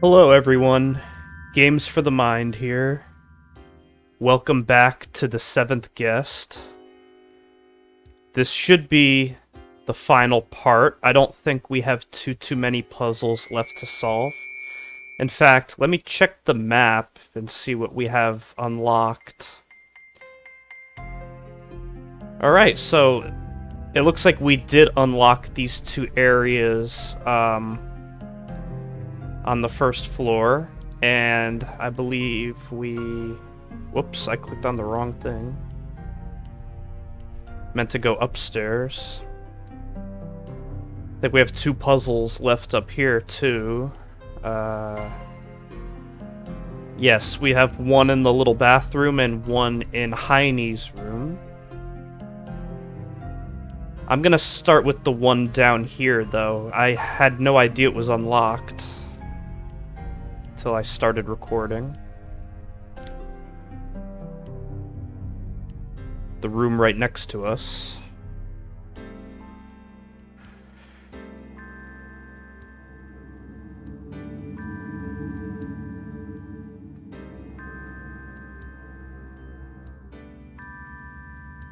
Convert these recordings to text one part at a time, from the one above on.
Hello everyone, Games for the Mind here. Welcome back to the 7th guest. This should be the final part. I don't think we have too many puzzles left to solve. In fact, let me check the map and see what we have unlocked. Alright, so it looks like we did unlock these two areas on the first floor, and I believe we... Whoops, I clicked on the wrong thing. Meant to go upstairs. I think we have 2 puzzles left up here, too. Yes, we have one in the little bathroom and one in Hiney's room. I'm gonna start with the one down here, though. I had no idea it was unlocked until I started recording. The room right next to us.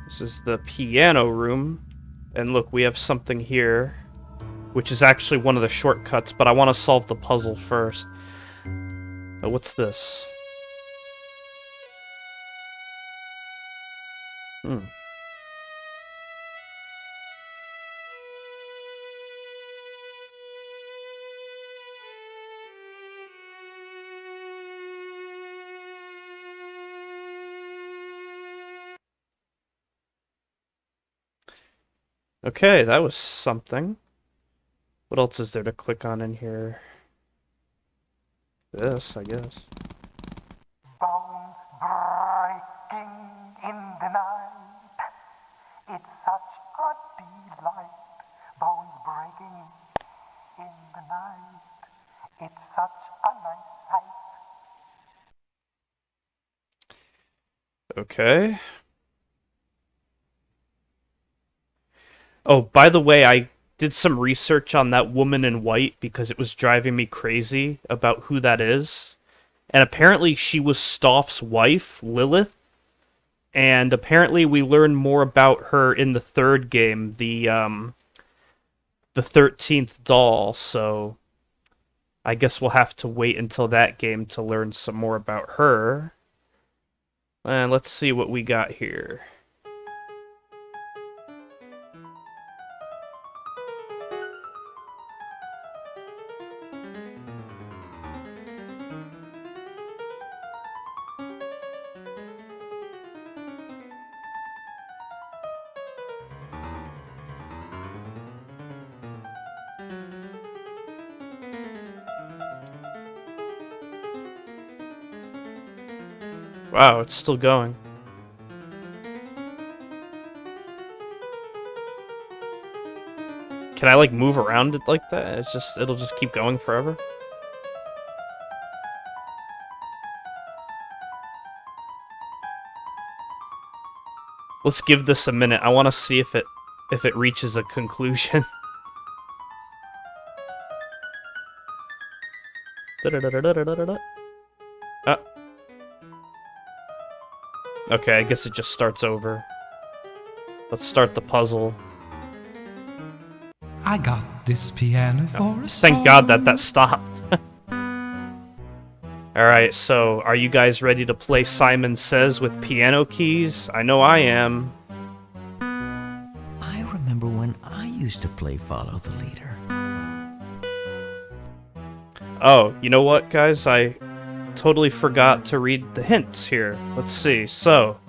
This is the piano room. And look, we have something here, which is actually one of the shortcuts, but I want to solve the puzzle first. What's this? Okay, that was something. What else is there to click on in here? This, I guess. Bones breaking in the night. It's such a delight. Bones breaking in the night. It's such a nice sight. Okay. Oh, by the way, I did some research on that woman in white because it was driving me crazy about who that is. And apparently she was Stoff's wife, Lilith. And apparently we learn more about her in the 3rd game, the 13th doll, so I guess we'll have to wait until that game to learn some more about her. And let's see what we got here. Wow, it's still going. Can I, like, move around it like that? It'll just keep going forever? Let's give this a minute. I want to see if it reaches a conclusion. Ah. Okay, I guess it just starts over. Let's start the puzzle. I got this piano for a Thank God that stopped. Alright, so are you guys ready to play Simon Says with piano keys? I know I am. I remember when I used to play Follow the Leader. Oh, you know what, guys? I totally forgot to read the hints here. Let's see. So,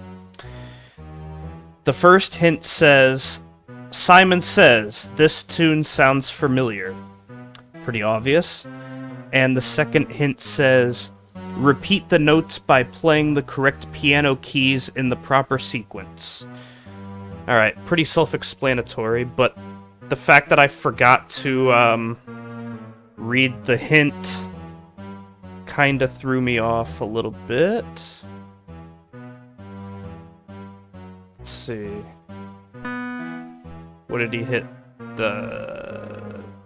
the first hint says, Simon Says, this tune sounds familiar. Pretty obvious. And the second hint says, repeat the notes by playing the correct piano keys in the proper sequence. Alright, pretty self-explanatory, but the fact that I forgot to read the hint kinda threw me off a little bit. Let's see. What did he hit?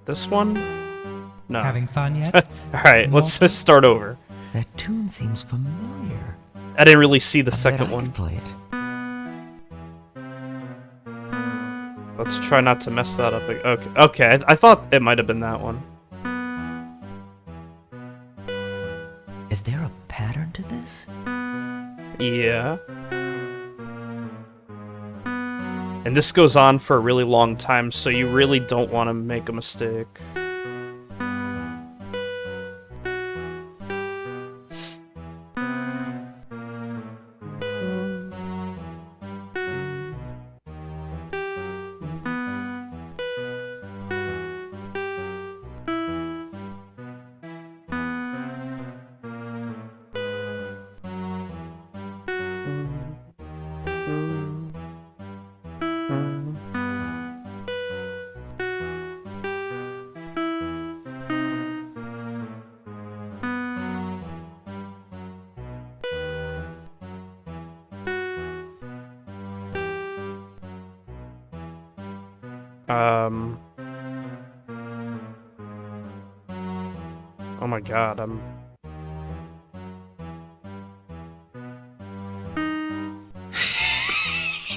This one? No. Having fun yet? Alright, let's just start over. That tune seems familiar. I didn't really see the I bet second I one. could play it. Let's try not to mess that up. Okay, I thought it might have been that one. Is there a pattern to this? Yeah. And this goes on for a really long time, so you really don't want to make a mistake. Oh my god,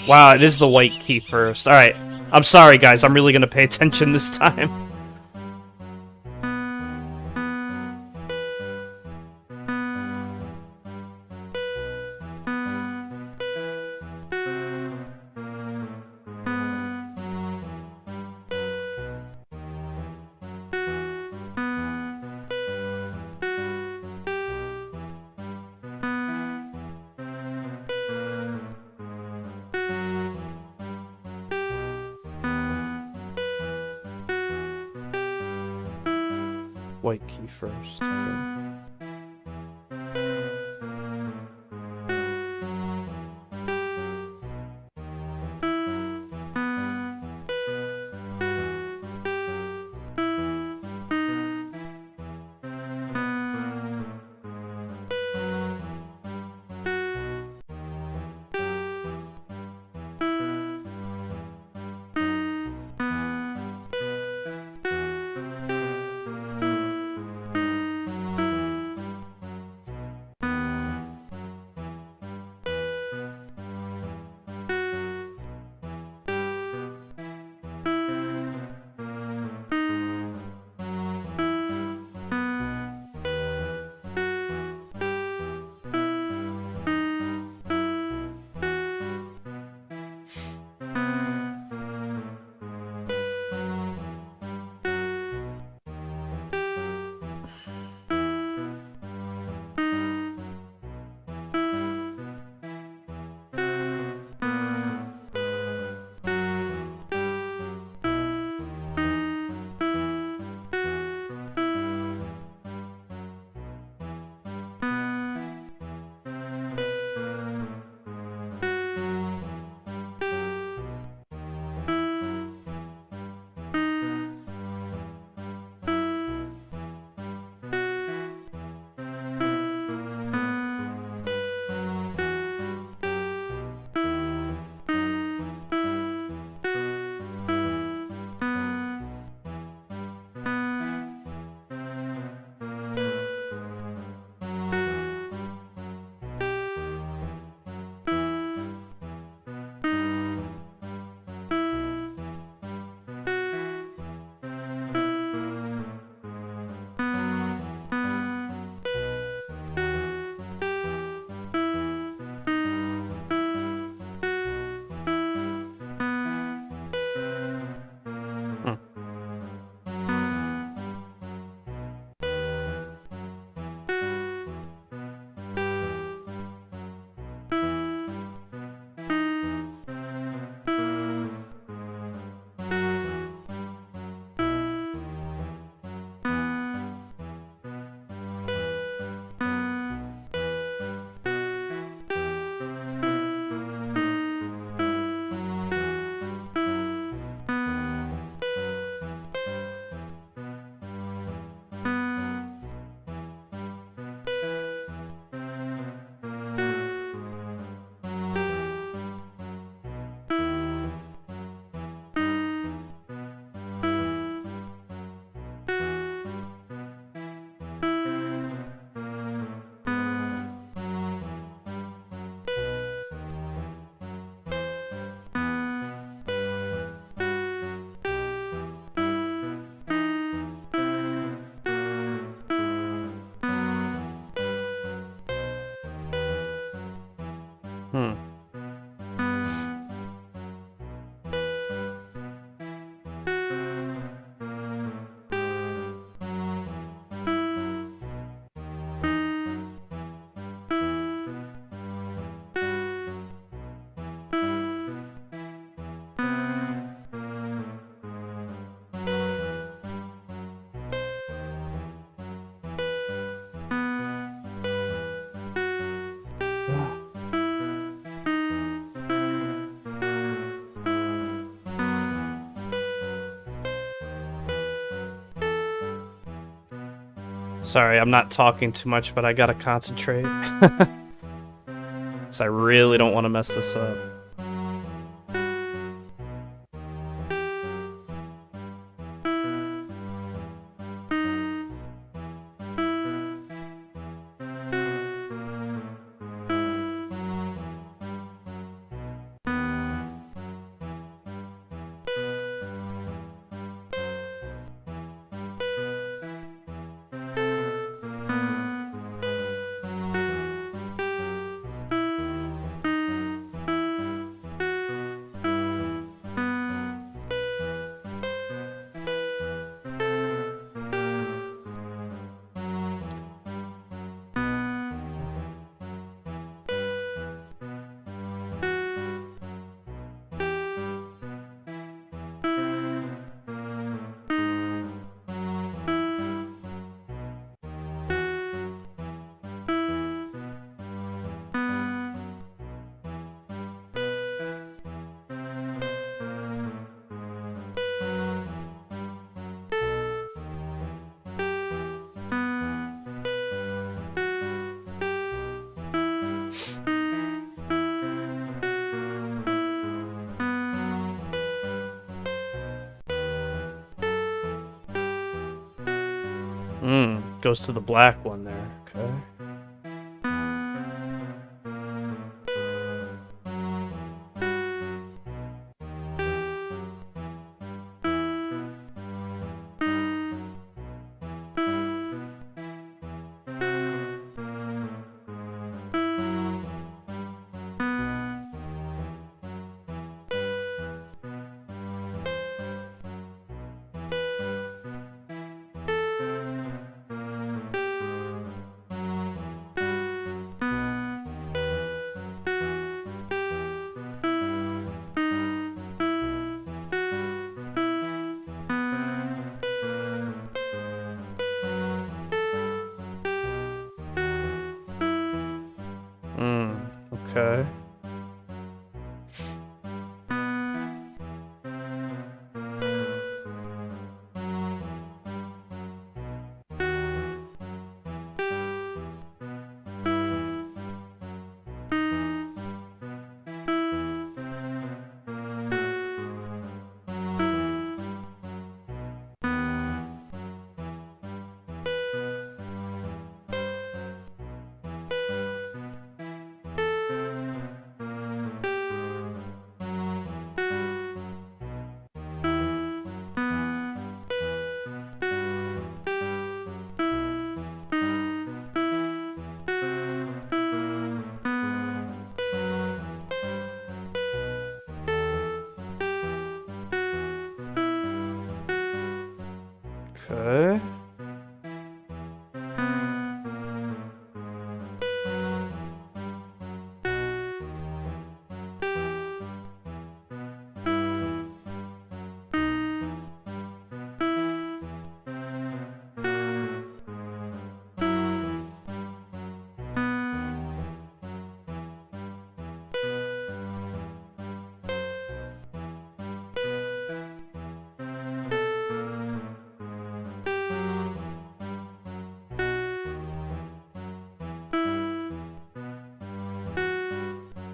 Wow, it is the white key first. Alright, I'm sorry guys, I'm really gonna pay attention this time. White key first. Sorry, I'm not talking too much, but I gotta concentrate. So I really don't want to mess this up. Goes to the black one there. Okay. Okay. Okay.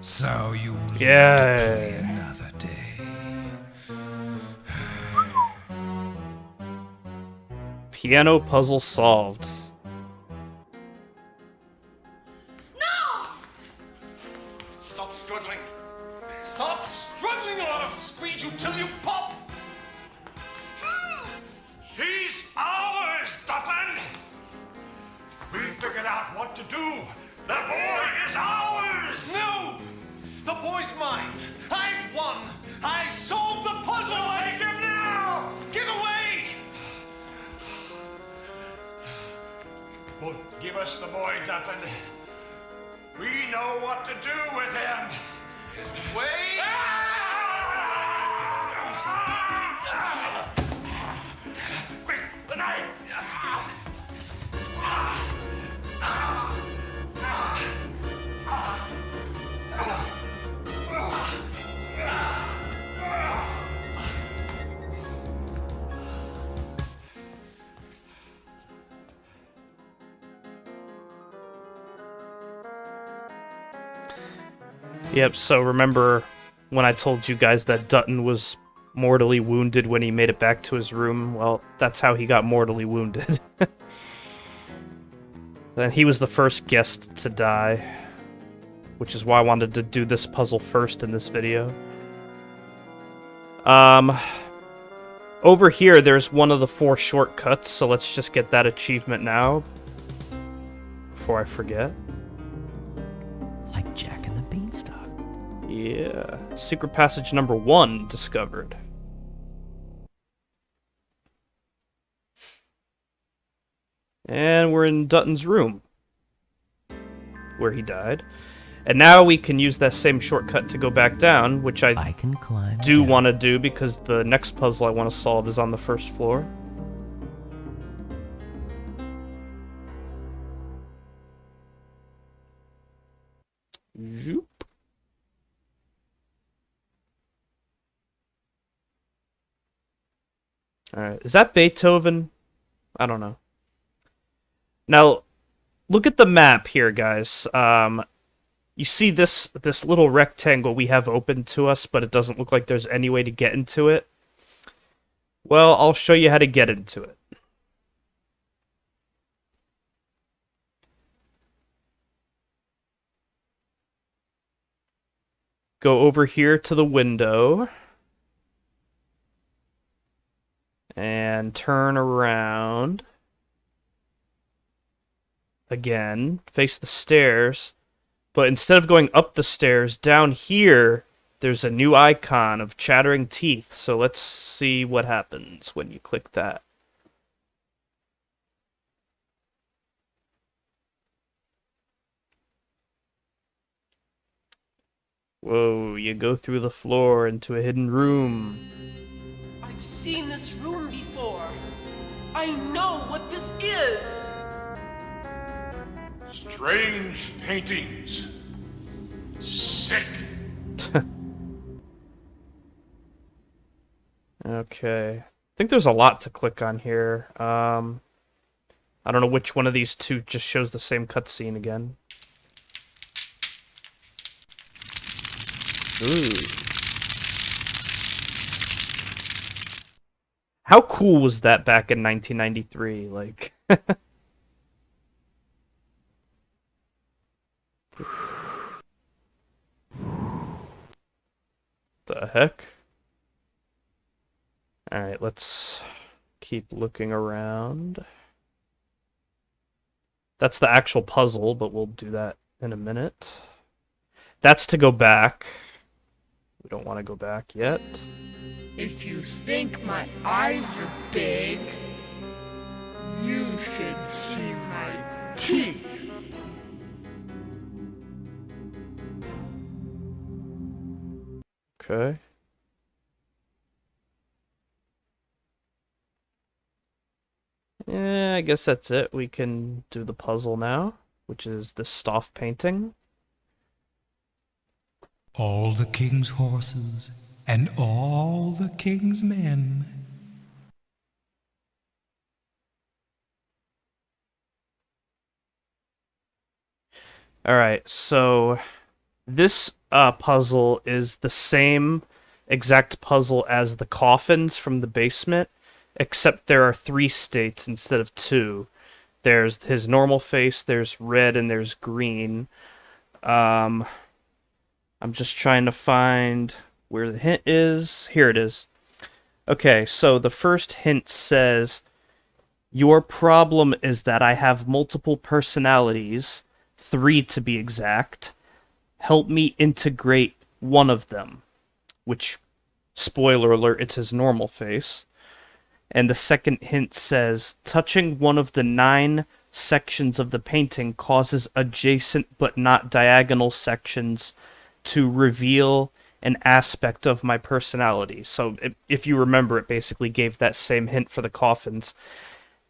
So you live to Yeah. play another day. Piano puzzle solved. Stop struggling! Stop struggling, or I'll squeeze you till you pop! He's ours, Dutton! We figured out what to do. The boy is ours! No! The boy's mine! I won! I solved the puzzle! Take him now! Get away! Well, give us the boy, Dutton. We know what to do with him. Wait! Quick, the knife! Yep, so remember when I told you guys that Dutton was mortally wounded when he made it back to his room? Well, that's how he got mortally wounded. Then he was the first guest to die, which is why I wanted to do this puzzle first in this video. Over here, there's one of the 4 shortcuts, so let's just get that achievement now, before I forget. Like Jack and the Beanstalk. Yeah. Secret passage number 1 discovered. And we're in Dutton's room, where he died. And now we can use that same shortcut to go back down, which I can climb do down. want to do because the next puzzle I want to solve is on the first floor. Zoop. Alright, is that Beethoven? I don't know. Now, look at the map here, guys. You see this little rectangle we have open to us, but it doesn't look like there's any way to get into it. Well, I'll show you how to get into it. Go over here to the window. And turn around. Again, face the stairs. But instead of going up the stairs, down here, there's a new icon of chattering teeth. So let's see what happens when you click that. Whoa, you go through the floor into a hidden room. I've seen this room before. I know what this is. Strange paintings. Sick. Okay. I think there's a lot to click on here. I don't know which one of these two just shows the same cutscene again. Ooh. How cool was that back in 1993? Like... The heck? Alright, let's keep looking around. That's the actual puzzle, but we'll do that in a minute. That's to go back. We don't want to go back yet. If you think my eyes are big, you should see my teeth. Okay. Yeah, I guess that's it. We can do the puzzle now, which is the Stoff painting. All the king's horses and all the king's men. Alright, so this puzzle is the same exact puzzle as the coffins from the basement, except there are 3 states instead of 2. There's his normal face, there's red, and there's green. I'm just trying to find where the hint is. Here it is. Okay, so the first hint says, "Your problem is that I have multiple personalities, 3 to be exact. Help me integrate one of them." Which, spoiler alert, it's his normal face. And the second hint says, "Touching one of the 9 sections of the painting causes adjacent but not diagonal sections to reveal an aspect of my personality." So if you remember, it basically gave that same hint for the coffins.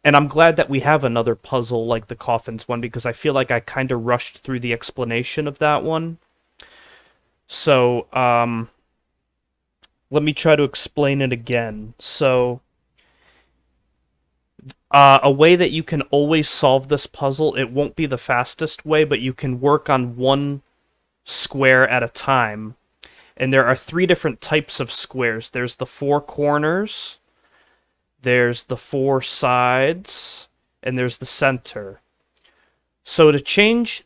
And I'm glad that we have another puzzle like the coffins one, because I feel like I kind of rushed through the explanation of that one. So, let me try to explain it again. So, a way that you can always solve this puzzle, it won't be the fastest way, but you can work on one square at a time. And there are 3 different types of squares. There's the 4 corners, there's the 4 sides, and there's the center. So to change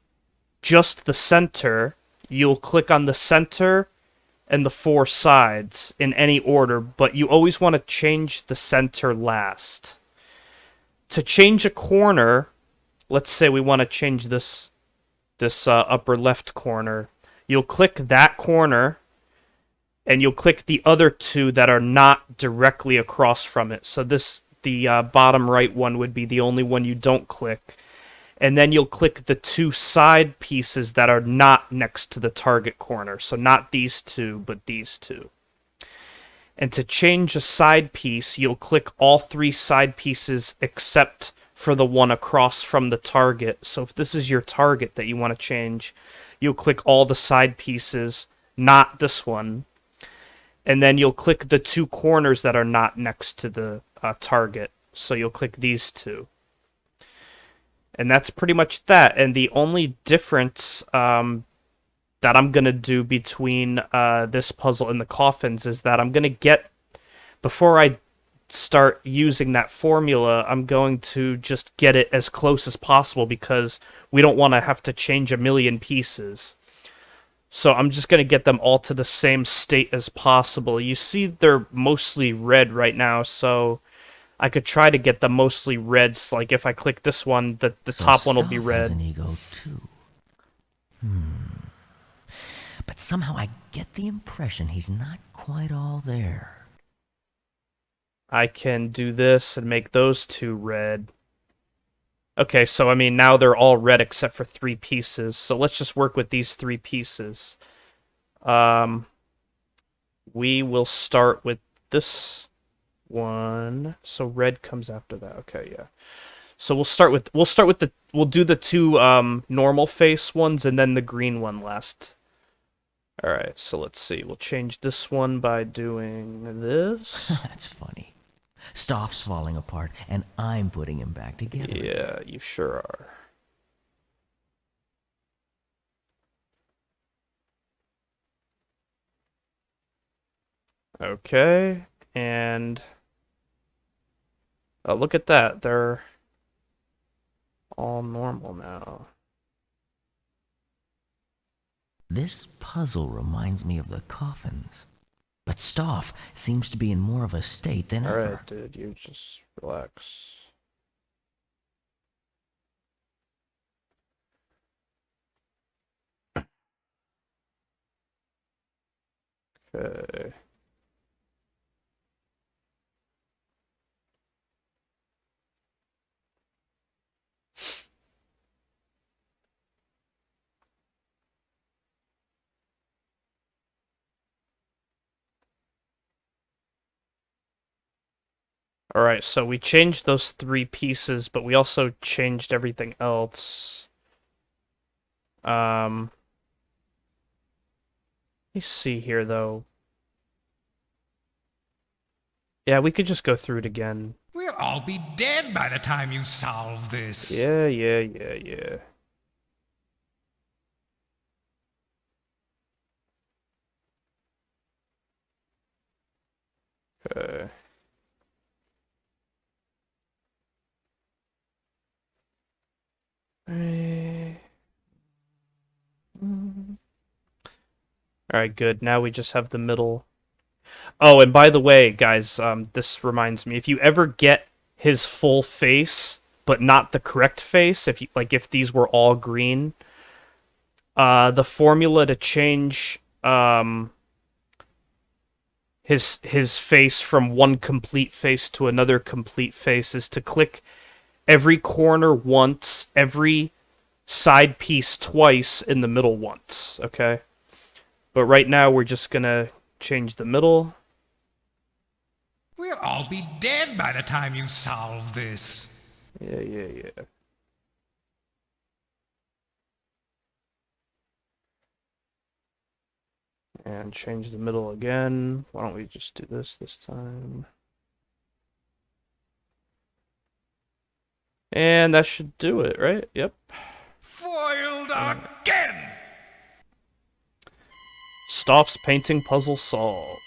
just the center, you'll click on the center and the 4 sides in any order, but you always want to change the center last. To change a corner, let's say we want to change this upper left corner. You'll click that corner, and you'll click the other 2 that are not directly across from it. So the bottom right one would be the only one you don't click. And then you'll click the 2 side pieces that are not next to the target corner. So not these 2, but these 2. And to change a side piece, you'll click all 3 side pieces except for the one across from the target. So if this is your target that you want to change, you'll click all the side pieces, not this one. And then you'll click the 2 corners that are not next to the target. So you'll click these 2. And that's pretty much that. And the only difference that I'm going to do between this puzzle and the coffins is that I'm going to get, before I start using that formula, I'm going to just get it as close as possible because we don't want to have to change a million pieces. So I'm just going to get them all to the same state as possible. You see they're mostly red right now, so I could try to get them mostly reds. Like if I click this one, the top one will be red. Has an ego too. But somehow I get the impression he's not quite all there. I can do this and make those 2 red. Okay, so I mean now they're all red except for 3 pieces. So let's just work with these 3 pieces. We will start with this one. So red comes after that. Okay, yeah. So we'll do the 2 normal face ones and then the green one last. All right, so let's see. We'll change this one by doing this. That's funny. Stoff's falling apart, and I'm putting him back together. Yeah, you sure are. Okay, and oh, look at that. They're all normal now. This puzzle reminds me of the coffins. But Stoff seems to be in more of a state than ever. Alright, dude, you just relax. Okay. Alright, so we changed those 3 pieces, but we also changed everything else. Let me see here, though. Yeah, we could just go through it again. We'll all be dead by the time you solve this. Yeah. Okay. Alright, good. Now we just have the middle. Oh, and by the way, guys, this reminds me, if you ever get his full face, but not the correct face, if these were all green, the formula to change his face from one complete face to another complete face is to click every corner once, every side piece twice, in the middle once, okay? But right now we're just gonna change the middle. We'll all be dead by the time you solve this. Yeah. And change the middle again. Why don't we just do this time? And that should do it, right? Yep. Foiled again! Stoff's painting puzzle solved.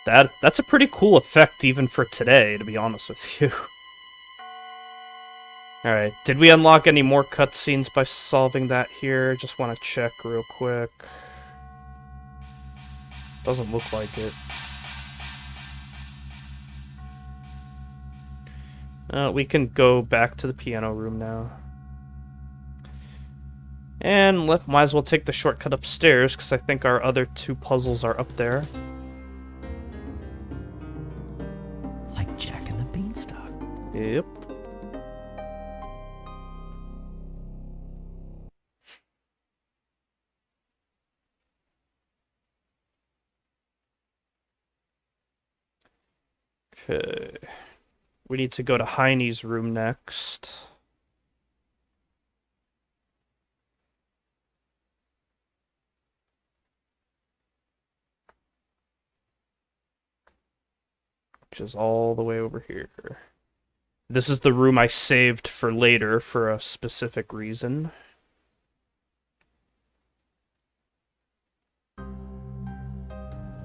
That's a pretty cool effect even for today, to be honest with you. Alright, did we unlock any more cutscenes by solving that here? Just want to check real quick. Doesn't look like it. We can go back to the piano room now. And might as well take the shortcut upstairs, because I think our other two puzzles are up there. Like Jack and the Beanstalk. Yep. Okay. We need to go to Hiney's room next. Which is all the way over here. This is the room I saved for later for a specific reason.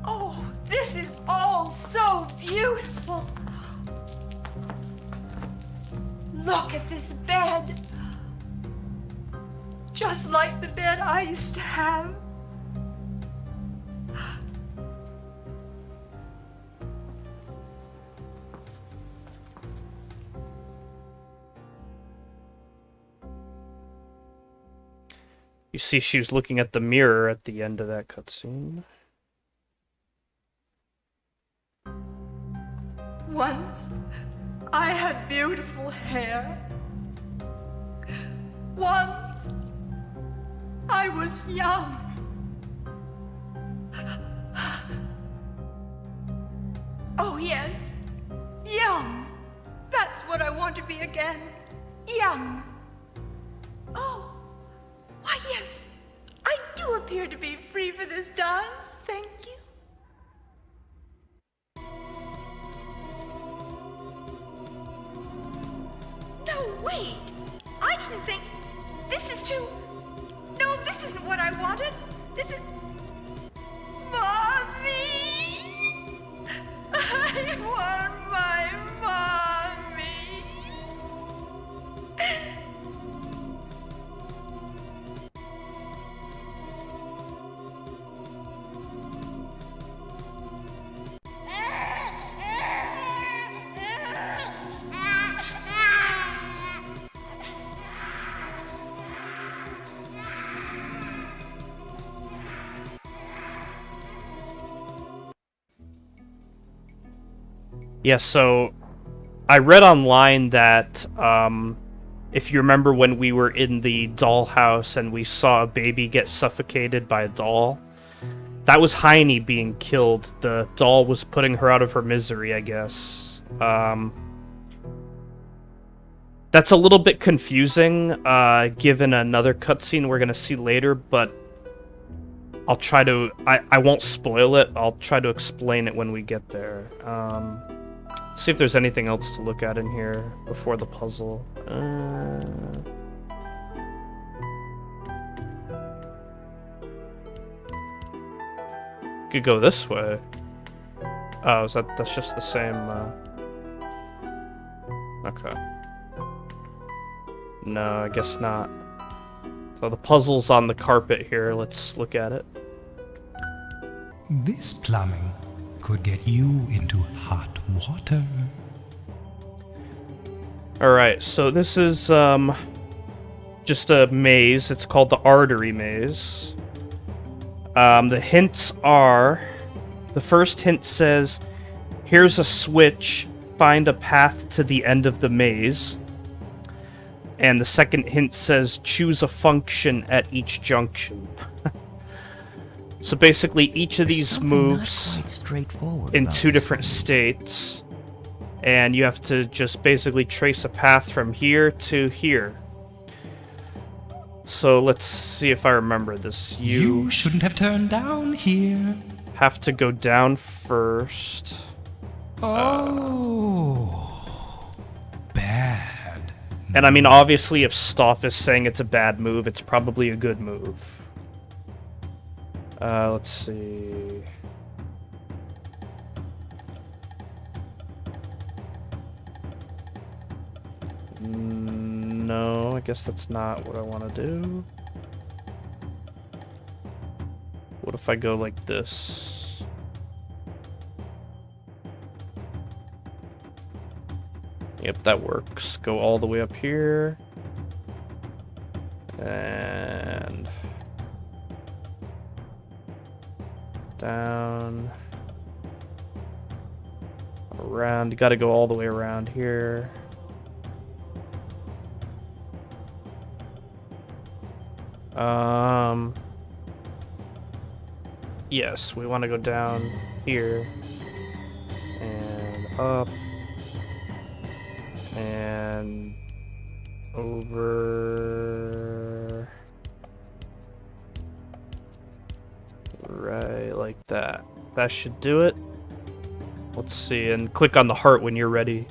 Oh, this is all so beautiful. Look at this bed. Just like the bed I used to have. You see she was looking at the mirror at the end of that cutscene. Once, I had beautiful hair. Once, I was young. Oh, yes, young. That's what I want to be again. Young. Oh, why, yes, I do appear to be free for this dance. Thank you. No, wait. I didn't think... This is too... No, this isn't what I wanted. This is... Mommy! I want my mommy! Yeah, so I read online that if you remember when we were in the dollhouse and we saw a baby get suffocated by a doll, that was Hiney being killed. The doll was putting her out of her misery, I guess. That's a little bit confusing, given another cutscene we're gonna see later, but I'll try to... I won't spoil it. I'll try to explain it when we get there. See if there's anything else to look at in here before the puzzle. Could go this way. Oh, that's just the same, Okay. No, I guess not. So the puzzle's on the carpet here. Let's look at it. This plumbing could get you into hot water. Alright, so this is just a maze. It's called the Artery maze. The hints are... The first hint says, here's a switch, find a path to the end of the maze. And the second hint says, choose a function at each junction. So basically, each of these moves in two different states, and you have to just basically trace a path from here to here. So let's see if I remember this. You shouldn't have turned down here. Have to go down first. Oh. And I mean, obviously, if Stoff is saying it's a bad move, it's probably a good move. Let's see. No, I guess that's not what I want to do. What if I go like this? Yep, that works. Go all the way up here. And down. Around. You gotta go all the way around here. Yes, we want to go down here. And up. And over. Right, like that. That should do it. Let's see, and click on the heart when you're ready.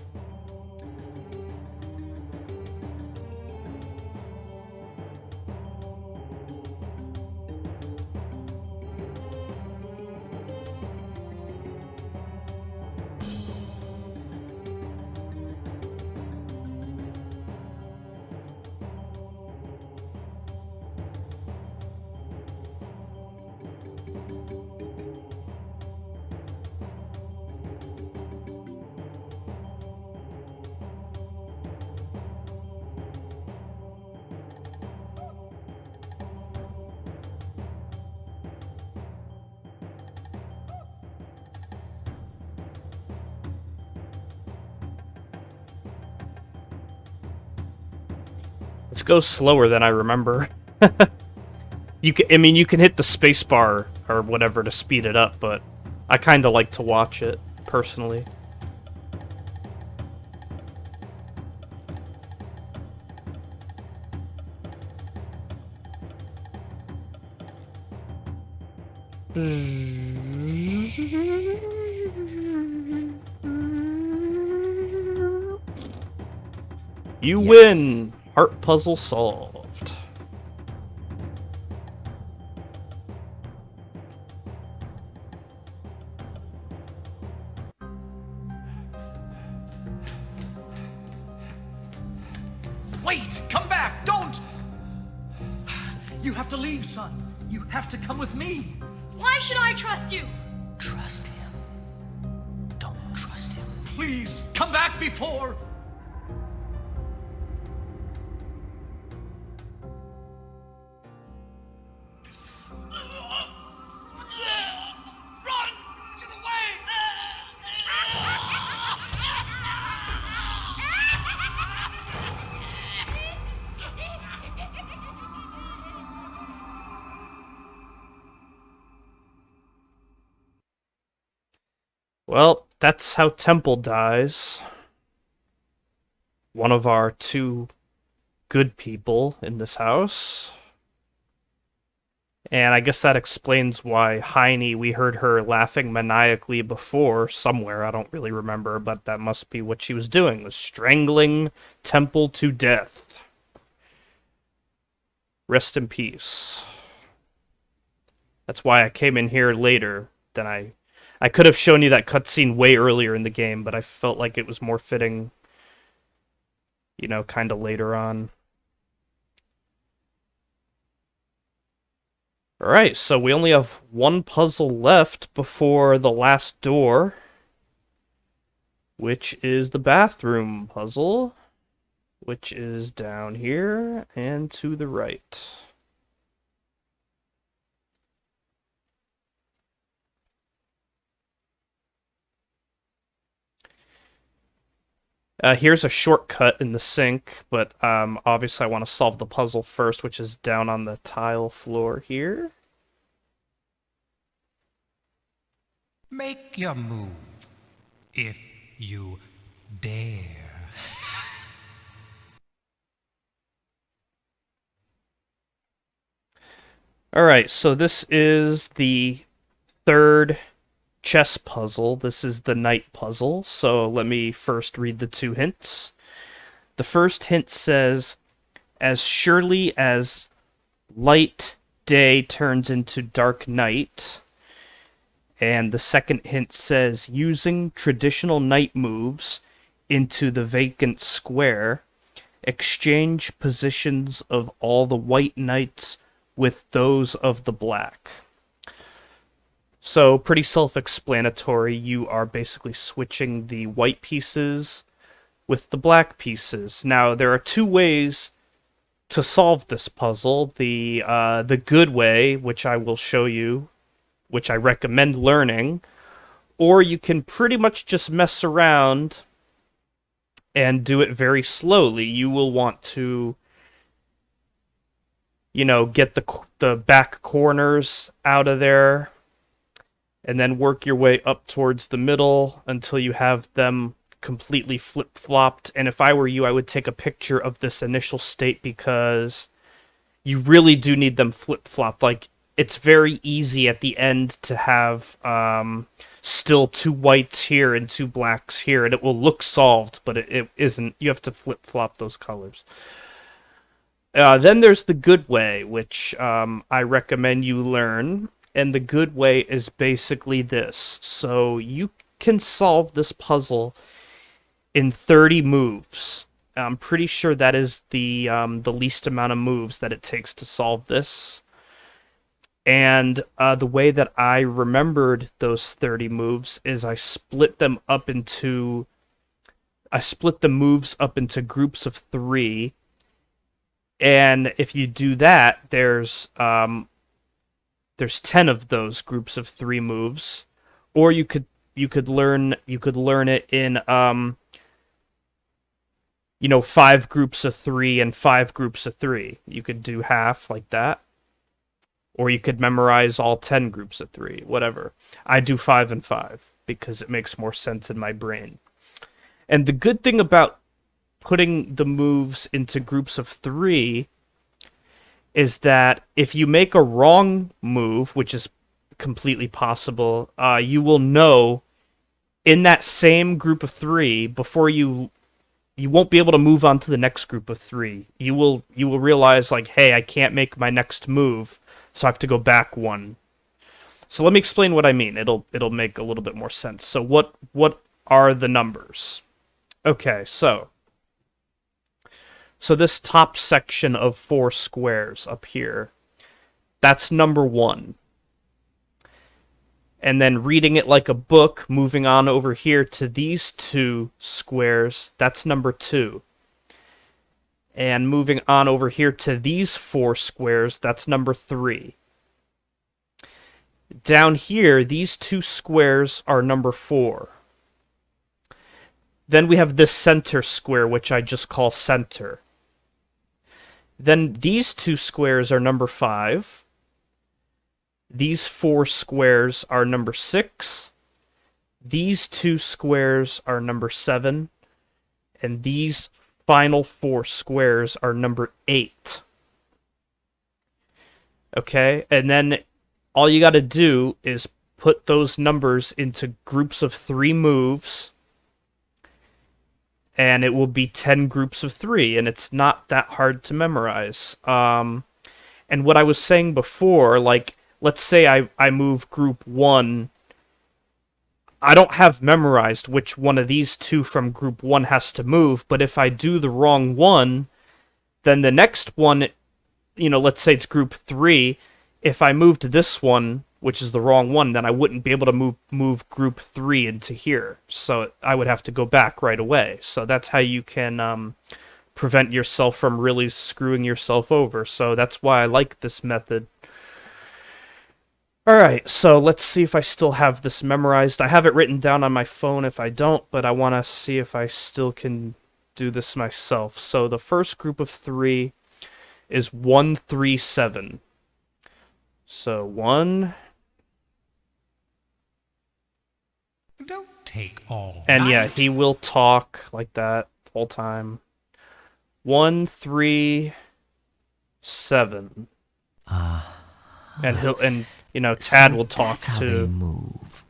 Let's go slower than I remember. I mean, you can hit the space bar or whatever to speed it up, but I kind of like to watch it, personally. You win! Heart puzzle solved. Wait! Come back! Don't! You have to leave, son. You have to come with me. Why should I trust you? Trust him. Don't trust him. Please, come back before... Well, that's how Temple dies. One of our two good people in this house. And I guess that explains why Hiney, we heard her laughing maniacally before, somewhere, I don't really remember, but that must be what she was doing, was strangling Temple to death. Rest in peace. That's why I came in here later than I could have shown you that cutscene way earlier in the game, but I felt like it was more fitting, you know, kind of later on. Alright, so we only have one puzzle left before the last door, which is the bathroom puzzle, which is down here and to the right. Here's a shortcut in the sink, but obviously I want to solve the puzzle first, which is down on the tile floor here. Make your move, if you dare. Alright, so this is the third chess puzzle. This is the night puzzle, so let me first read the two hints. The first hint says, as surely as light day turns into dark night. And the second hint says, using traditional night moves into the vacant square, exchange positions of all the white knights with those of the black. So, pretty self-explanatory. You are basically switching the white pieces with the black pieces. Now, there are two ways to solve this puzzle. The good way, which I will show you, which I recommend learning, or you can pretty much just mess around and do it very slowly. You will want to, get the back corners out of there, and then work your way up towards the middle until you have them completely flip-flopped. And if I were you, I would take a picture of this initial state, because you really do need them flip-flopped. Like, it's very easy at the end to have still two whites here and two blacks here, and it will look solved, but it isn't. You have to flip-flop those colors. Then there's the good way, which I recommend you learn. And the good way is basically this. So you can solve this puzzle in 30 moves. I'm pretty sure that is the least amount of moves that it takes to solve this. And the way that I remembered those 30 moves is I split the moves up into groups of 3. And if you do that, there's 10 of those groups of 3 moves, or you could learn it in 5 groups of 3 and 5 groups of 3. You could do half like that, or you could memorize all 10 groups of 3, whatever. I do 5 and 5 because it makes more sense in my brain. And the good thing about putting the moves into groups of 3 is that if you make a wrong move, which is completely possible, you will know in that same group of 3 before you won't be able to move on to the next group of 3. You will realize, like, hey, I can't make my next move, so I have to go back one. So let me explain what I mean. It'll make a little bit more sense. So what are the numbers? Okay, so this top section of 4 squares up here, that's number 1. And then reading it like a book, moving on over here to these 2 squares, that's number 2. And moving on over here to these 4 squares, that's number 3. Down here, these 2 squares are number 4. Then we have this center square, which I just call center. Then these 2 squares are number 5. These 4 squares are number 6. These 2 squares are number 7. And these final 4 squares are number 8. Okay? And then all you got to do is put those numbers into groups of 3 moves, and it will be 10 groups of 3, and it's not that hard to memorize. And what I was saying before, like, let's say I move group 1. I don't have memorized which one of these 2 from group 1 has to move, but if I do the wrong one, then the next one, let's say it's group 3, if I moved this one, which is the wrong one, then I wouldn't be able to move group 3 into here. So I would have to go back right away. So that's how you can prevent yourself from really screwing yourself over. So that's why I like this method. Alright, so let's see if I still have this memorized. I have it written down on my phone if I don't, but I want to see if I still can do this myself. So the first group of 3 is 1, 3, 7. So 1... Don't take all And night. yeah, he will talk like that the whole time. 1, 3, 7. And Tad will talk That's how too. they move.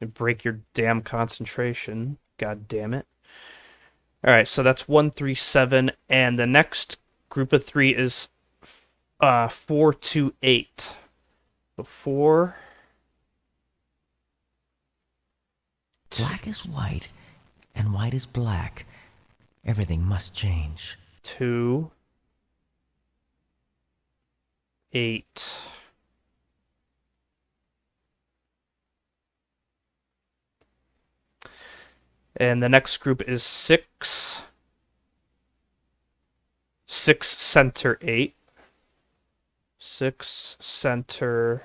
And break your damn concentration. God damn it. Alright, so that's 1, 3, 7, and the next group of 3 is 4, 2, 8. So 4... Black is white, and white is black. Everything must change. 2, 8. And the next group is 6. 6, center 8. 6, center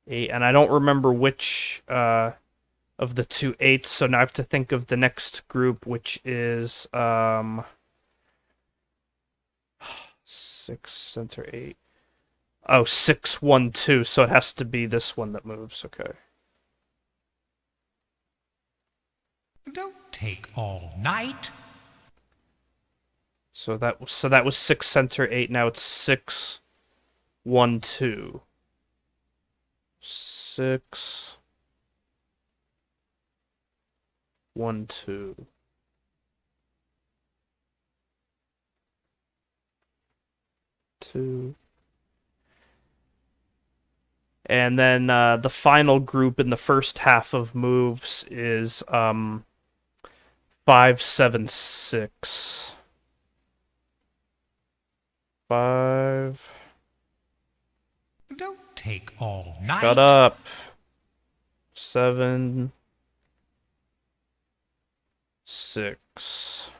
8. And I don't remember which of the 2 8s, so now I have to think of the next group, which is 6, center 8. Oh, 6, 1, 2, so it has to be this one that moves, okay. Don't take all night. So that was 6, center 8. Now it's 6, 1, 2. 6, 1, 2. 2. And then the final group in the first half of moves is 5, 7, 6. 5. Don't take all night. Shut up. 7, 6.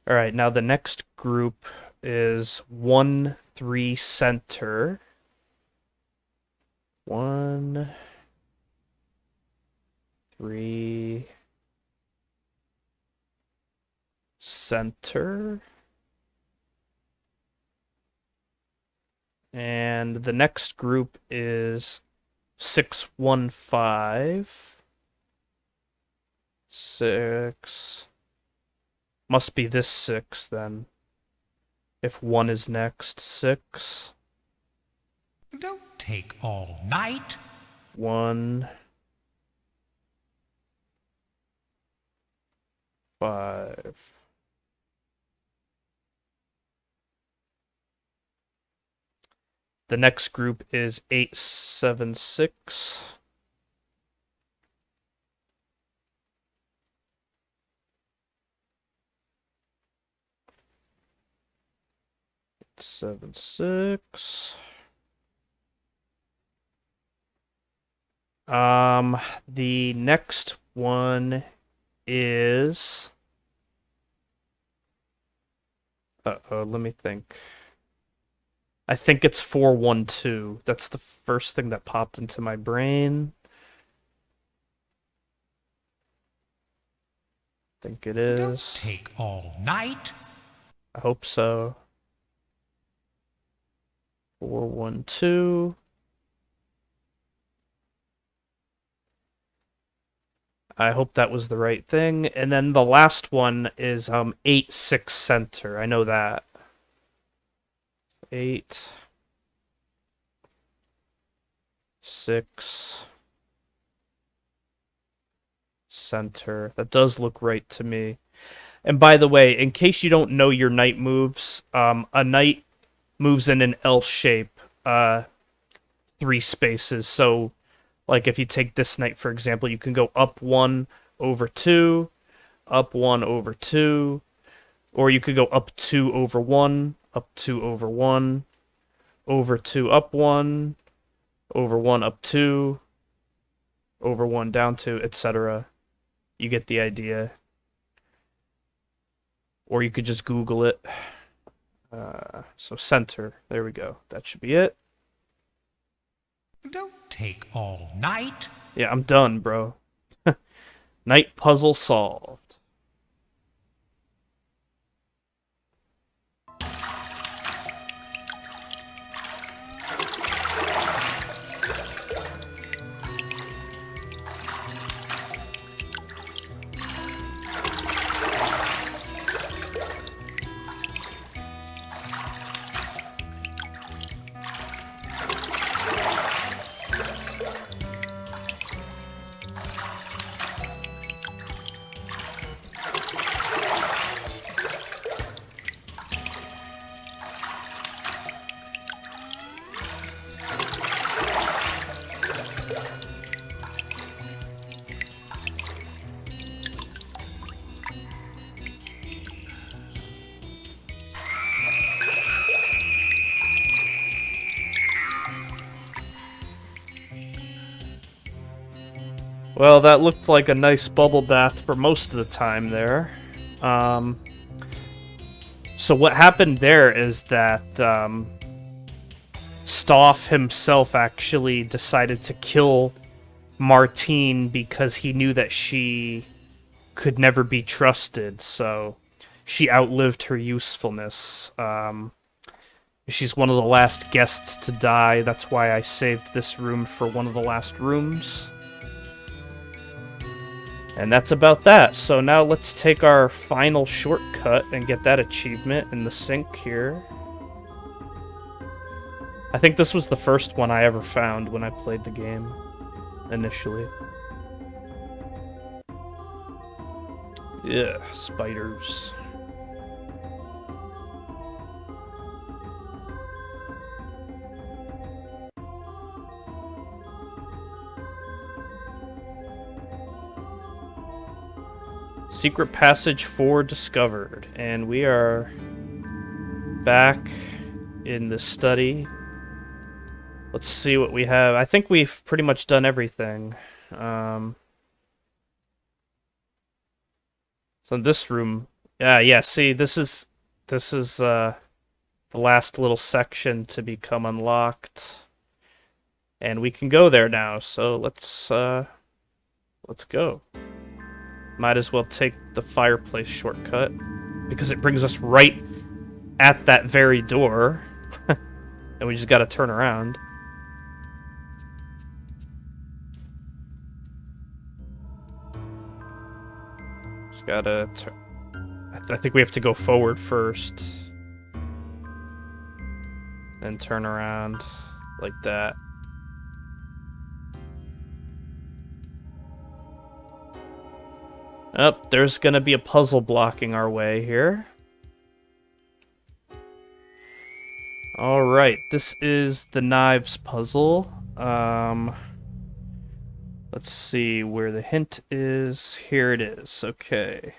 Alright, now the next group is 1, 3, center. 1, 3, center. And the next group is 6, 1, 5. 6. Must be this 6 then. If 1 is next, 6. Don't take all night. 1, 5. The next group is 8, 7, 6. 7, 6. The next one is... Uh-oh, let me think. I think it's 4, 1, 2. That's the first thing that popped into my brain. I think it is. Don't take all night. I hope so. 4, 1, 2. I hope that was the right thing. And then the last one is 8, 6, center. I know that. 8, 6, center. That does look right to me. And by the way, in case you don't know your knight moves, a knight moves in an L shape, 3 spaces. So, like if you take this knight, for example, you can go up 1 over 2, up 1 over 2, or you could go up 2 over 1, up 2 over 1, over 2 up 1, over 1 up 2, over 1 down 2, etc. You get the idea. Or you could just Google it. So center, there we go. That should be it. Don't take all night. Yeah, I'm done, bro. Night puzzle solved. Well, that looked like a nice bubble bath for most of the time there. So what happened there is that Stoff himself actually decided to kill Martine because he knew that she could never be trusted, so she outlived her usefulness. She's one of the last guests to die. That's why I saved this room for one of the last rooms. And that's about that. So now let's take our final shortcut and get that achievement in the sink here. I think this was the first one I ever found when I played the game initially. Yeah, spiders. Secret passage 4 discovered, and we are back in the study. Let's see what we have. I think we've pretty much done everything. So in this room, yeah. See, this is the last little section to become unlocked, and we can go there now. So let's go. Might as well take the fireplace shortcut, because it brings us right at that very door. And we just gotta turn around. Just gotta I think we have to go forward first. Then turn around like that. Oh, there's gonna be a puzzle blocking our way here. Alright, this is the knives puzzle. Let's see where the hint is. Here it is. Okay.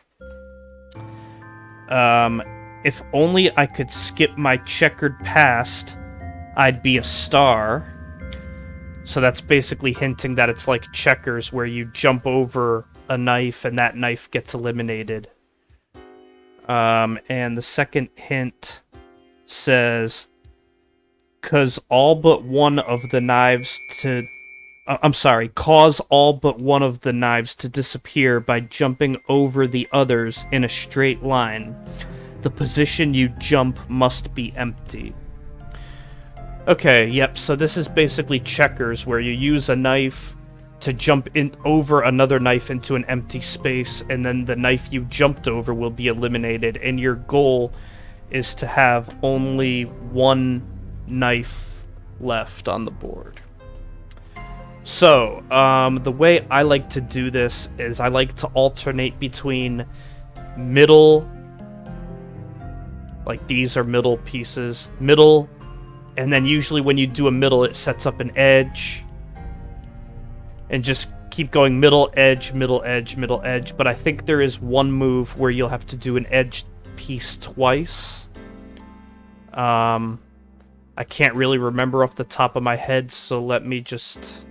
If only I could skip my checkered past, I'd be a star. So that's basically hinting that it's like checkers, where you jump over a knife and that knife gets eliminated. And the second hint says, cause all but one of the knives to... cause all but one of the knives to disappear by jumping over the others in a straight line. The position you jump must be empty. Okay, yep, so this is basically checkers, where you use a knife to jump in over another knife into an empty space, and then the knife you jumped over will be eliminated, and your goal is to have only one knife left on the board. So, the way I like to do this is I like to alternate between middle, like these are middle pieces, middle, and then usually when you do a middle, it sets up an edge. And just keep going middle, edge, middle, edge, middle, edge. But I think there is one move where you'll have to do an edge piece twice. I can't really remember off the top of my head, so let me just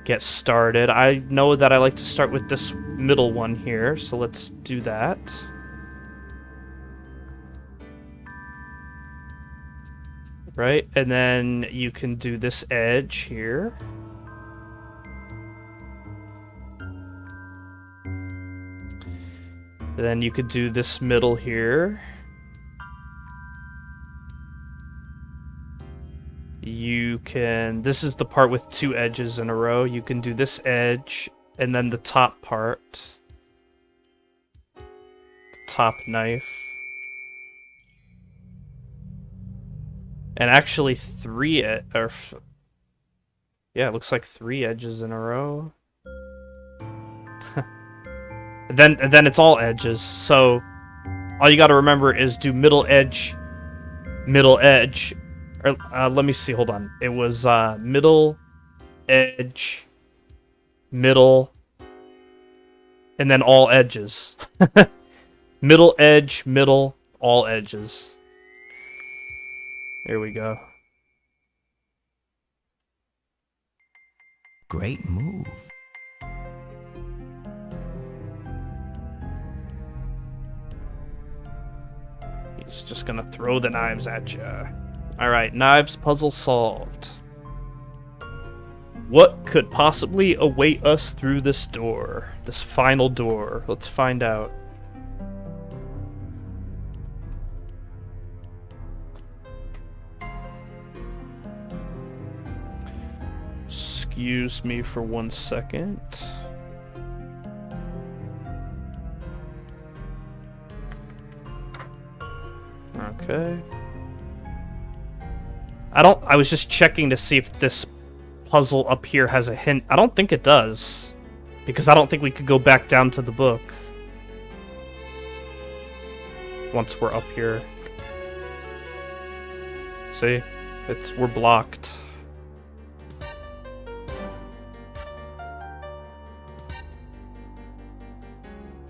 get started. I know that I like to start with this middle one here, so let's do that. Right, and then you can do this edge here. Then you could do this middle here. You can... This is the part with two edges in a row. You can do this edge, and then the top part. Top knife. And actually yeah, it looks like 3 edges in a row. And then it's all edges, so all you gotta remember is do middle edge, or let me see, hold on. It was middle, edge, middle, and then all edges. Middle, edge, middle, all edges. Here we go. Great move. knives. Just gonna throw the knives at you. Alright, knives puzzle solved. What could possibly await us through this door? This final door. Let's find out. Excuse me for 1 second. Okay. I was just checking to see if this puzzle up here has a hint. I don't think it does, because I don't think we could go back down to the book once we're up here. See? We're blocked.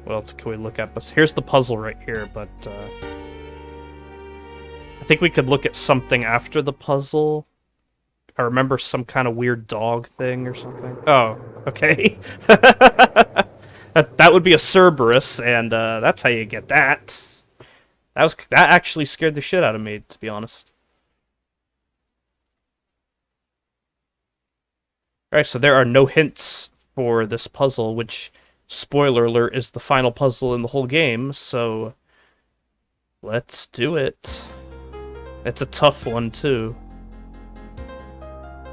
What else can we look at? But here's the puzzle right here, but I think we could look at something after the puzzle. I remember some kind of weird dog thing or something. Oh, okay. that would be a Cerberus, and that's how you get that. That actually scared the shit out of me, to be honest. Alright, so there are no hints for this puzzle, which, spoiler alert, is the final puzzle in the whole game, so let's do it. It's a tough one, too.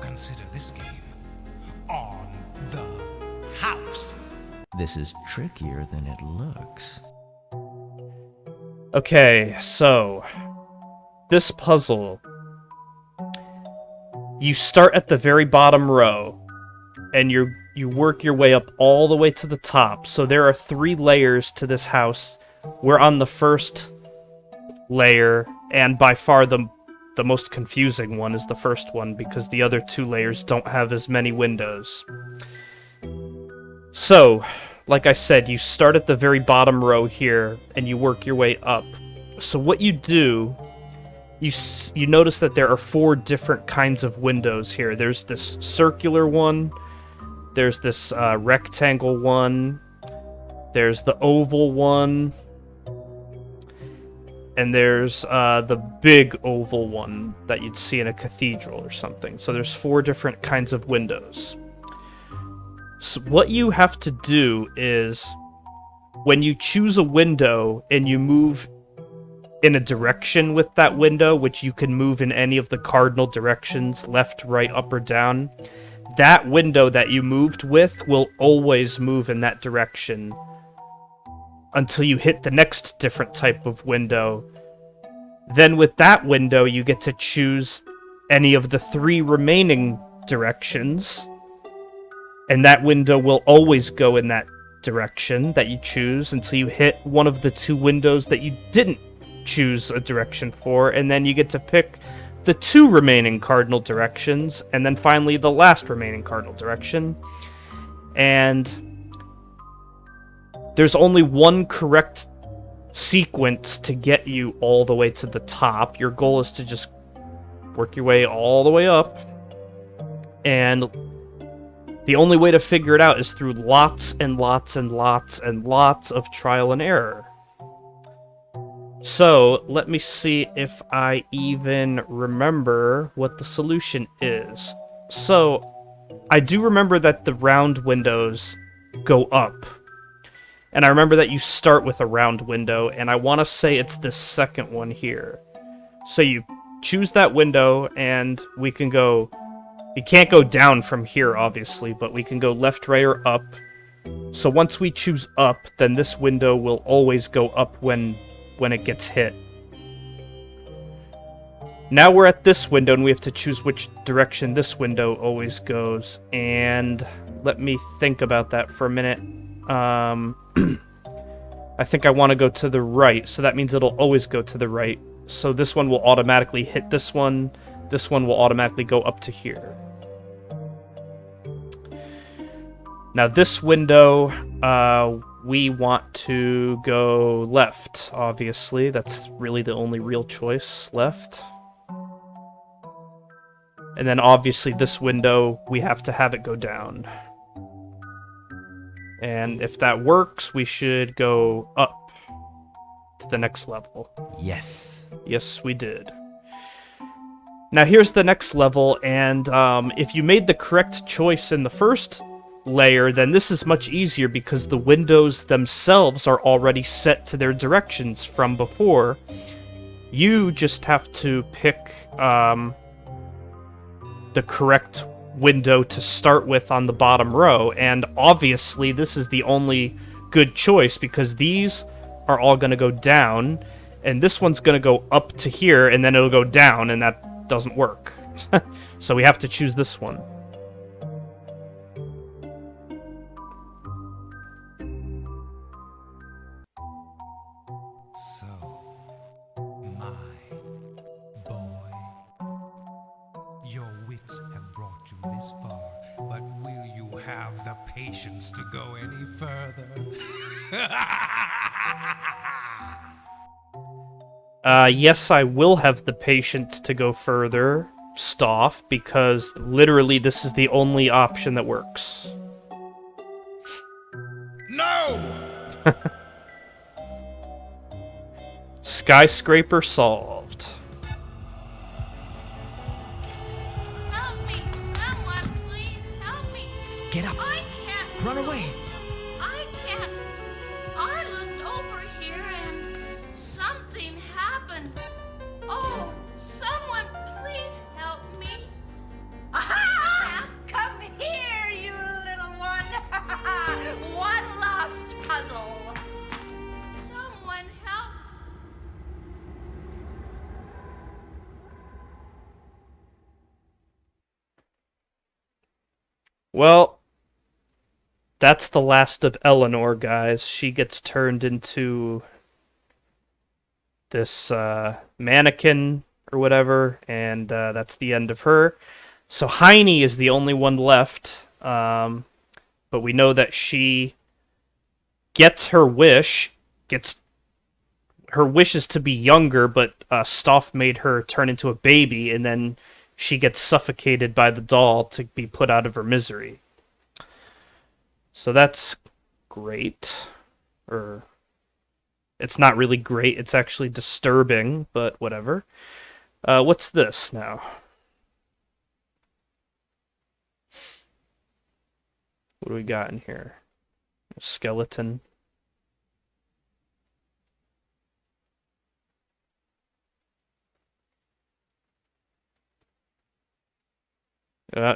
Consider this game on the house. This is trickier than it looks. Okay, so this puzzle, you start at the very bottom row, and you work your way up all the way to the top. So there are 3 layers to this house. We're on the first layer, and by far the most confusing one is the first one, because the other 2 layers don't have as many windows. So, like I said, you start at the very bottom row here, and you work your way up. So what you do, you notice that there are 4 different kinds of windows here. There's this circular one, there's this rectangle one, there's the oval one, and there's the big oval one that you'd see in a cathedral or something. So there's 4 different kinds of windows. So what you have to do is, when you choose a window and you move in a direction with that window, which you can move in any of the cardinal directions, left, right, up, or down, that window that you moved with will always move in that direction until you hit the next different type of window. Then with that window, you get to choose any of the 3 remaining directions, and that window will always go in that direction that you choose until you hit one of the 2 windows that you didn't choose a direction for, and then you get to pick the 2 remaining cardinal directions, and then finally the last remaining cardinal direction. And there's only one correct sequence to get you all the way to the top. Your goal is to just work your way all the way up, and the only way to figure it out is through lots and lots and lots and lots of trial and error. So, let me see if I even remember what the solution is. So, I do remember that the round windows go up. And I remember that you start with a round window, and I want to say it's this second one here. So you choose that window, and we can go... You can't go down from here, obviously, but we can go left, right, or up. So once we choose up, then this window will always go up when it gets hit. Now we're at this window, and we have to choose which direction this window always goes. And let me think about that for a minute. I think I want to go to the right, so that means it'll always go to the right. So this one will automatically hit this one will automatically go up to here. Now this window, we want to go left, obviously. That's really the only real choice, left. And then obviously this window, we have to have it go down. And if that works, we should go up to the next level. Yes. Yes, we did. Now here's the next level, and if you made the correct choice in the first layer, then this is much easier because the windows themselves are already set to their directions from before. You just have to pick the correct window to start with on the bottom row, and obviously this is the only good choice because these are all going to go down, and this one's going to go up to here, and then it'll go down, and that doesn't work. So we have to choose this one. This far, but will you have the patience to go any further? Yes, I will have the patience to go further, Stoff, because literally this is the only option that works. No! Skyscraper solved. Get up! I can't Run away! I can't. I looked over here and something happened. Oh, someone please help me. Aha! Come here, you little one. One last puzzle. Someone help. Well, that's the last of Eleanor, guys. She gets turned into this mannequin or whatever, and that's the end of her. So Hiney is the only one left, but we know that she gets her wish. Her wish is to be younger, but Stoff made her turn into a baby, and then she gets suffocated by the doll to be put out of her misery. So that's great. Or it's not really great, it's actually disturbing, but whatever. What's this now? What do we got in here? A skeleton.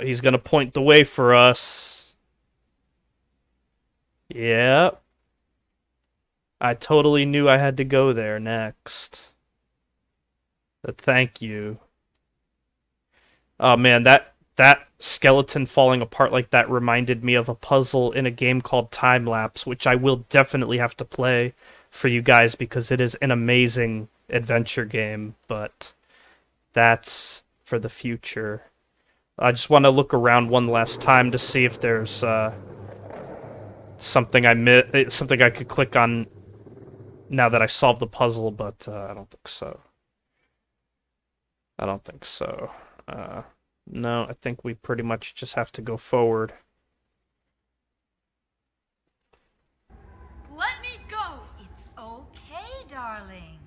He's gonna point the way for us. Yep. I totally knew I had to go there next. But thank you. Oh man, that skeleton falling apart like that reminded me of a puzzle in a game called Time Lapse, which I will definitely have to play for you guys because it is an amazing adventure game, but that's for the future. I just want to look around one last time to see if there's something I could click on now that I solved the puzzle, but I don't think so. I don't think so. No, I think we pretty much just have to go forward. Let me go. It's okay, darling.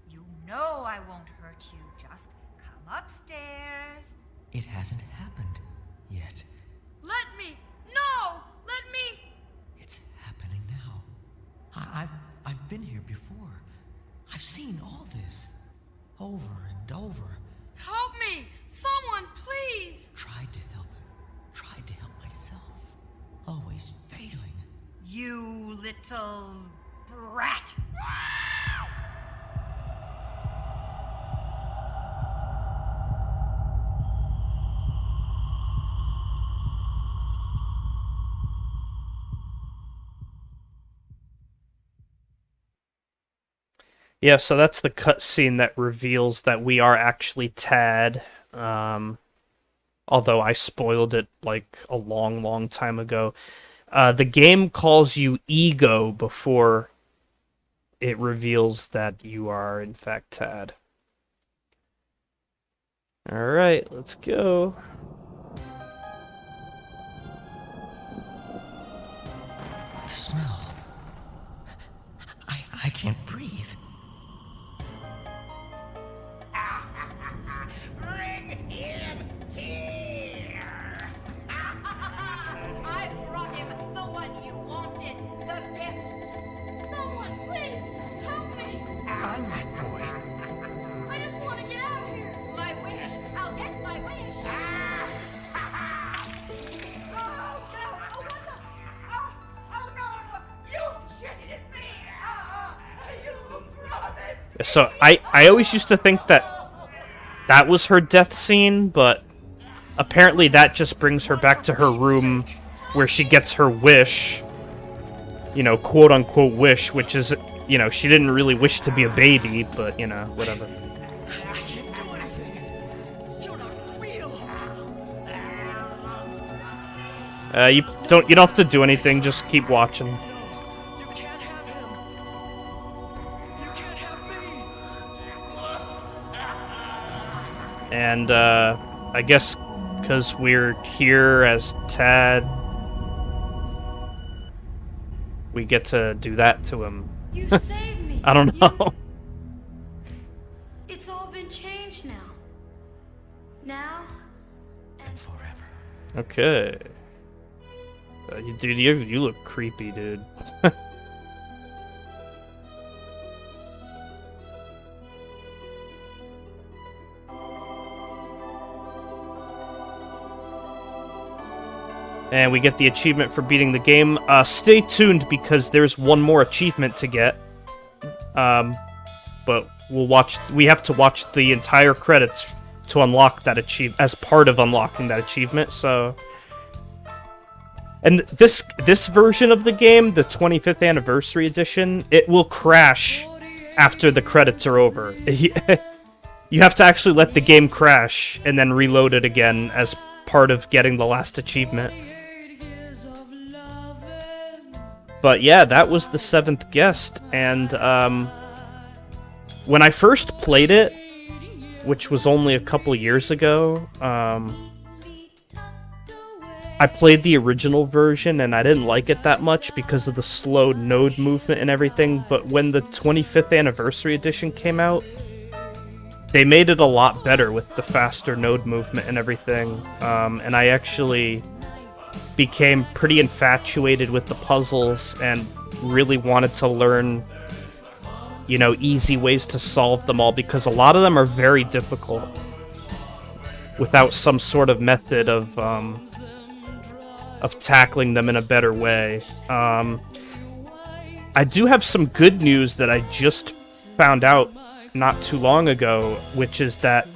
You know I won't hurt you. Just come upstairs. It hasn't happened yet. Let me. No! Let me. It's happening now. I've been here before. I've seen all this. Over and over. Help me! Someone, please! Tried to help him. Tried to help myself. Always failing. You little brat. Yeah, so that's the cutscene that reveals that we are actually Tad. Although I spoiled it like a long, long time ago. The game calls you Ego before it reveals that you are, in fact, Tad. Alright, let's go. The smell. I can't breathe. So I always used to think that was her death scene, but apparently that just brings her back to her room where she gets her wish, you know, quote unquote wish, which is, you know, she didn't really wish to be a baby, but, you know, whatever. I can't do anything. You're not real. You don't have to do anything, just keep watching. You can't have him. You can't have me. And, I guess because we're here as Tad, we get to do that to him. You saved me. I don't know. It's all been changed now. Now and Forever. Okay. Dude, you look creepy, dude. And we get the achievement for beating the game. Stay tuned because there's one more achievement to get. But we have to watch the entire credits to unlock that as part of unlocking that achievement, so... And this version of the game, the 25th anniversary edition, it will crash after the credits are over. You have to actually let the game crash and then reload it again as part of getting the last achievement. But yeah, that was the 7th guest, and when I first played it, which was only a couple years ago, I played the original version and I didn't like it that much because of the slow node movement and everything, but when the 25th anniversary edition came out, they made it a lot better with the faster node movement and everything, and I actually became pretty infatuated with the puzzles and really wanted to learn, you know, easy ways to solve them all, because a lot of them are very difficult without some sort of method of tackling them in a better way. I do have some good news that I just found out not too long ago, which is that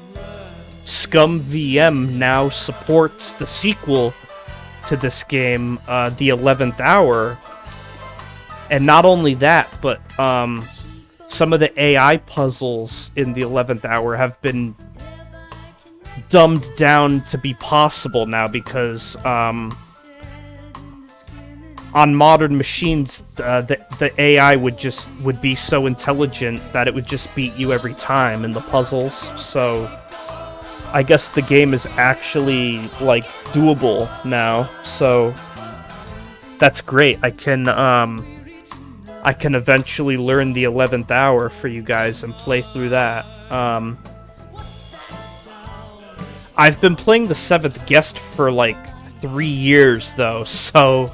ScumVM now supports the sequel to this game, the 11th Hour. And not only that, but some of the AI puzzles in the 11th Hour have been dumbed down to be possible now, because on modern machines, the AI would be so intelligent that it would just beat you every time in the puzzles. So I guess the game is actually, like, doable now. So that's great. I can eventually learn the 11th Hour for you guys and play through that. I've been playing the 7th Guest for like 3 years though, so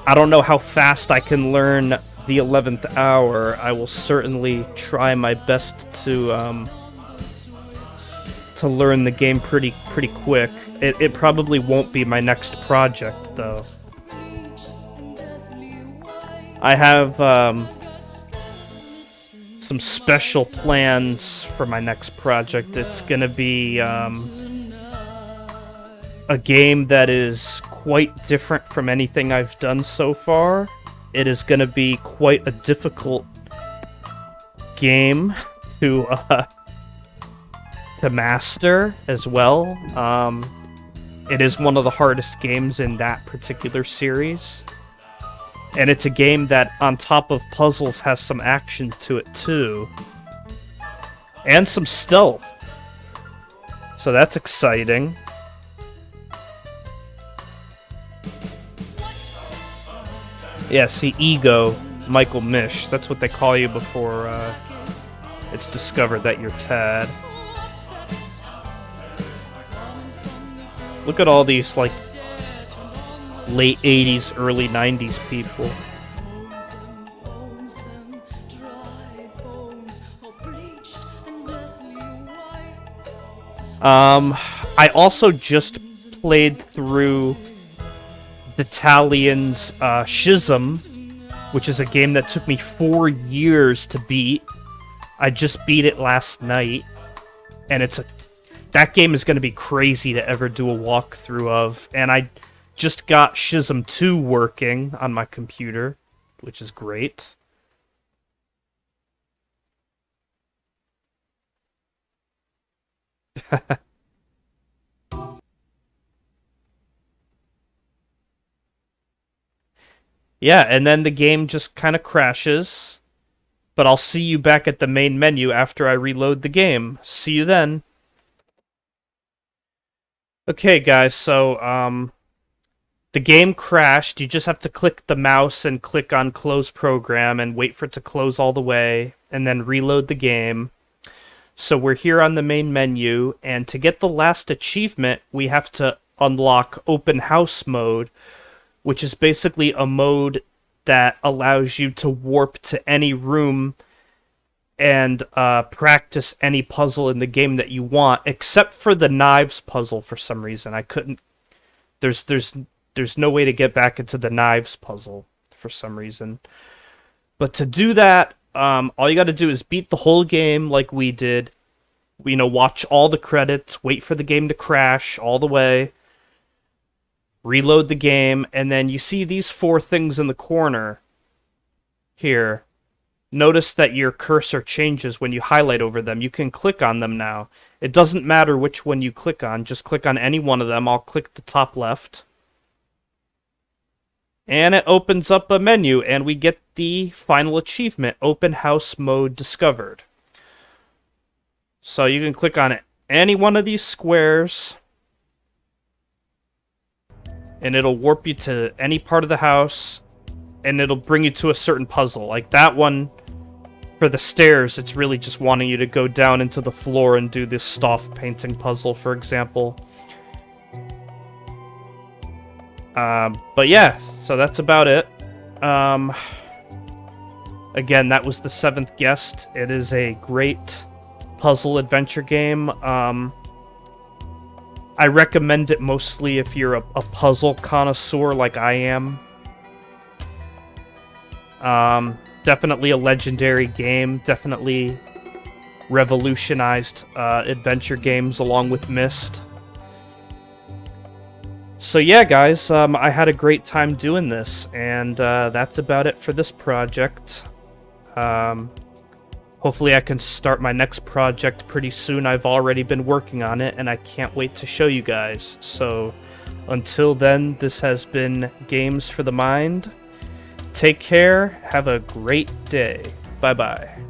I don't know how fast I can learn the 11th Hour. I will certainly try my best to learn the game pretty quick. It probably won't be my next project though. I have some special plans for my next project. It's gonna be a game that is quite different from anything I've done so far. It is gonna be quite a difficult game to master as well. It is one of the hardest games in that particular series. And it's a game that, on top of puzzles, has some action to it, too. And some stealth. So that's exciting. Yeah, see, Ego, Michael Mish. That's what they call you before it's discovered that you're Tad. Look at all these, like, late 80s, early 90s people. I also just played through D'Italian's Schism, which is a game that took me 4 years to beat. I just beat it last night, and that game is going to be crazy to ever do a walkthrough of, and I just got Schism 2 working on my computer, which is great. Yeah, and then the game just kind of crashes, but I'll see you back at the main menu after I reload the game. See you then. Okay, guys, so, the game crashed. You just have to click the mouse and click on Close Program and wait for it to close all the way, and then reload the game. So we're here on the main menu, and to get the last achievement, we have to unlock Open House mode, which is basically a mode that allows you to warp to any room and practice any puzzle in the game that you want, except for the knives puzzle for some reason. I couldn't... There's no way to get back into the knives puzzle for some reason. But to do that, all you gotta do is beat the whole game like we did. You know, watch all the credits, wait for the game to crash all the way, reload the game, and then you see these 4 things in the corner here. Notice that your cursor changes when you highlight over them. You can click on them now. It doesn't matter which one you click on. Just click on any one of them. I'll click the top left. And it opens up a menu, and we get the final achievement, Open House Mode Discovered. So you can click on any one of these squares, and it'll warp you to any part of the house, and it'll bring you to a certain puzzle. Like that one, for the stairs, it's really just wanting you to go down into the floor and do this Stoff painting puzzle, for example. But yeah, so that's about it. Again, that was the 7th Guest. It is a great puzzle adventure game. I recommend it mostly if you're a puzzle connoisseur like I am. Definitely a legendary game. Definitely revolutionized adventure games along with Myst. So yeah, guys, I had a great time doing this, and that's about it for this project. Hopefully I can start my next project pretty soon. I've already been working on it, and I can't wait to show you guys. So, until then, this has been Games for the Mind. Take care, have a great day. Bye-bye.